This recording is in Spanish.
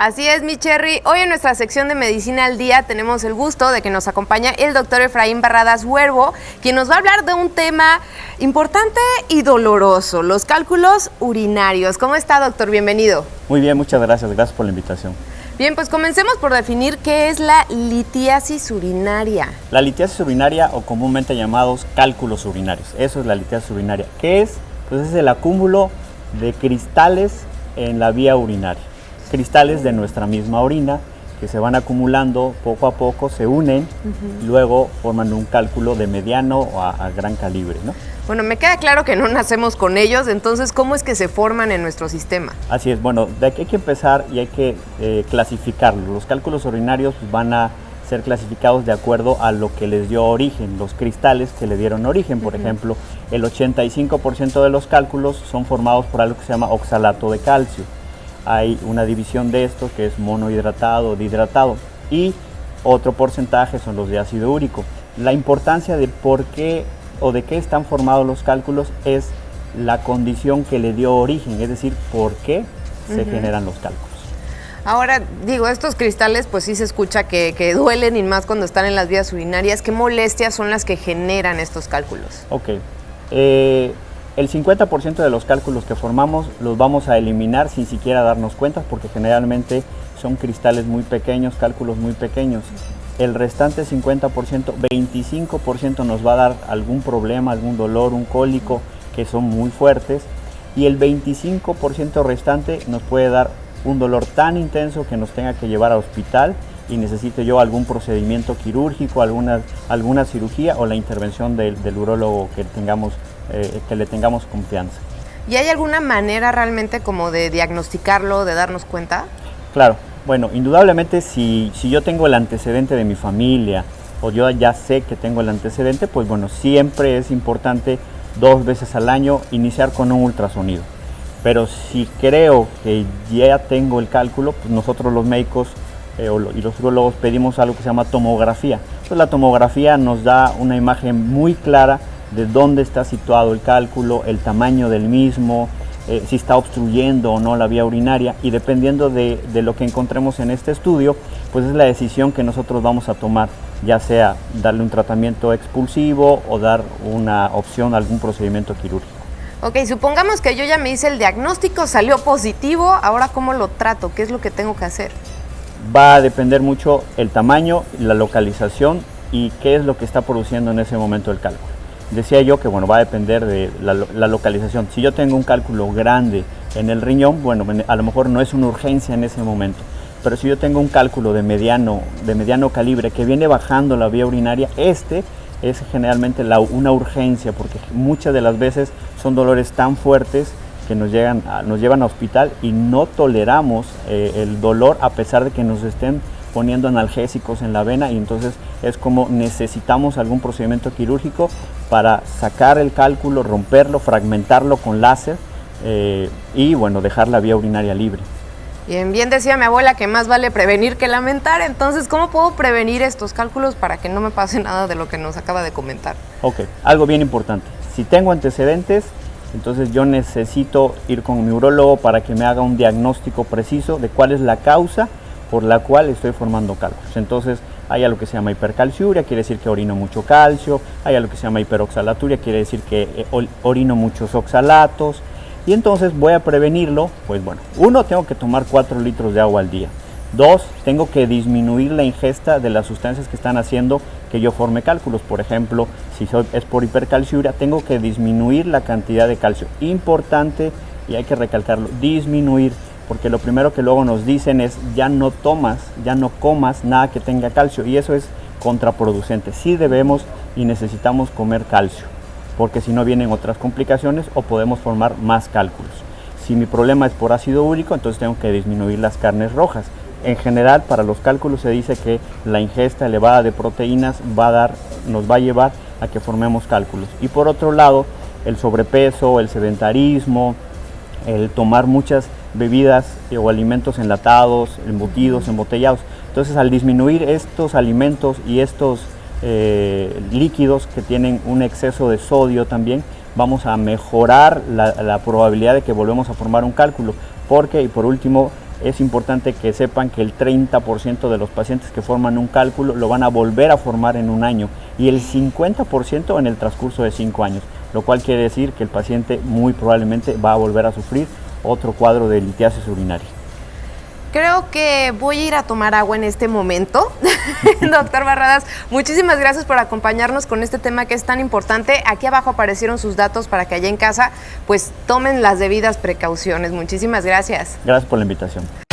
Así es, mi Cherry. Hoy en nuestra sección de Medicina al Día tenemos el gusto de que nos acompaña el doctor Efraín Barradas Huervo, quien nos va a hablar de un tema importante y doloroso, los cálculos urinarios. ¿Cómo está, doctor? Bienvenido. Muy bien, muchas gracias. Gracias por la invitación. Bien, pues comencemos por definir qué es la litiasis urinaria. La litiasis urinaria, o comúnmente llamados cálculos urinarios, eso es la litiasis urinaria. ¿Qué es? Pues es el acúmulo de cristales en la vía urinaria. Cristales de nuestra misma orina que se van acumulando poco a poco, se unen, luego forman un cálculo de mediano a gran calibre, ¿no? Bueno, me queda claro que no nacemos con ellos, entonces, ¿cómo es que se forman en nuestro sistema? Así es, bueno, de aquí hay que empezar y hay que clasificarlos. Los cálculos urinarios van a ser clasificados de acuerdo a lo que les dio origen, los cristales que le dieron origen. Por ejemplo, el 85% de los cálculos son formados por algo que se llama oxalato de calcio. Hay una división de esto que es monohidratado, dihidratado, y otro porcentaje son los de ácido úrico. La importancia de por qué o de qué están formados los cálculos es la condición que le dio origen, es decir, por qué se generan los cálculos. Ahora, digo, estos cristales pues sí se escucha que duelen, y más cuando están en las vías urinarias. ¿Qué molestias son las que generan estos cálculos? Ok, el 50% de los cálculos que formamos los vamos a eliminar sin siquiera darnos cuenta, porque generalmente son cristales muy pequeños, cálculos muy pequeños. El restante 50%, 25% nos va a dar algún problema, algún dolor, un cólico, que son muy fuertes, y el 25% restante nos puede dar un dolor tan intenso que nos tenga que llevar al hospital y necesite yo algún procedimiento quirúrgico, alguna cirugía o la intervención del urólogo que le tengamos confianza. ¿Y hay alguna manera realmente como de diagnosticarlo, de darnos cuenta? Claro, bueno, indudablemente si yo tengo el antecedente de mi familia o yo ya sé que tengo el antecedente, pues bueno, siempre es importante 2 veces al año iniciar con un ultrasonido. Pero si creo que ya tengo el cálculo, pues nosotros los médicos y los urólogos pedimos algo que se llama tomografía. Entonces la tomografía nos da una imagen muy clara de dónde está situado el cálculo, el tamaño del mismo, si está obstruyendo o no la vía urinaria, y dependiendo de lo que encontremos en este estudio, pues es la decisión que nosotros vamos a tomar, ya sea darle un tratamiento expulsivo o dar una opción a algún procedimiento quirúrgico. Ok, supongamos que yo ya me hice el diagnóstico, salió positivo, ahora ¿cómo lo trato? ¿Qué es lo que tengo que hacer? Va a depender mucho el tamaño, la localización y qué es lo que está produciendo en ese momento el cálculo. Decía yo que bueno, va a depender de la localización. Si yo tengo un cálculo grande en el riñón, bueno, a lo mejor no es una urgencia en ese momento. Pero si yo tengo un cálculo de mediano calibre que viene bajando la vía urinaria, es generalmente una urgencia, porque muchas de las veces son dolores tan fuertes que nos llevan a hospital y no toleramos el dolor a pesar de que nos estén poniendo analgésicos en la vena, y entonces es como necesitamos algún procedimiento quirúrgico para sacar el cálculo, romperlo, fragmentarlo con láser y bueno, dejar la vía urinaria libre. Bien decía mi abuela que más vale prevenir que lamentar. Entonces, ¿cómo puedo prevenir estos cálculos para que no me pase nada de lo que nos acaba de comentar? Ok, algo bien importante. Si tengo antecedentes, entonces yo necesito ir con mi urólogo para que me haga un diagnóstico preciso de cuál es la causa por la cual estoy formando cálculos. Entonces, hay algo que se llama hipercalciuria, quiere decir que orino mucho calcio. Hay algo que se llama hiperoxalaturia, quiere decir que orino muchos oxalatos. Y entonces voy a prevenirlo, pues bueno, 1, tengo que tomar 4 litros de agua al día. 2, tengo que disminuir la ingesta de las sustancias que están haciendo que yo forme cálculos. Por ejemplo, si es por hipercalciuria, tengo que disminuir la cantidad de calcio. Importante, y hay que recalcarlo, disminuir, porque lo primero que luego nos dicen es ya no comas nada que tenga calcio, y eso es contraproducente. Sí debemos y necesitamos comer calcio, porque si no vienen otras complicaciones o podemos formar más cálculos. Si mi problema es por ácido úrico, entonces tengo que disminuir las carnes rojas. En general, para los cálculos se dice que la ingesta elevada de proteínas nos va a llevar a que formemos cálculos. Y por otro lado, el sobrepeso, el sedentarismo, el tomar muchas bebidas o alimentos enlatados, embutidos, embotellados. Entonces, al disminuir estos alimentos y estos líquidos que tienen un exceso de sodio también, vamos a mejorar la probabilidad de que volvemos a formar un cálculo, porque, y por último, es importante que sepan que el 30% de los pacientes que forman un cálculo lo van a volver a formar en un año y el 50% en el transcurso de 5 años, lo cual quiere decir que el paciente muy probablemente va a volver a sufrir otro cuadro de litiasis urinaria. Creo que voy a ir a tomar agua en este momento. Doctor Barradas, muchísimas gracias por acompañarnos con este tema que es tan importante. Aquí abajo aparecieron sus datos para que allá en casa pues tomen las debidas precauciones. Muchísimas gracias. Gracias por la invitación.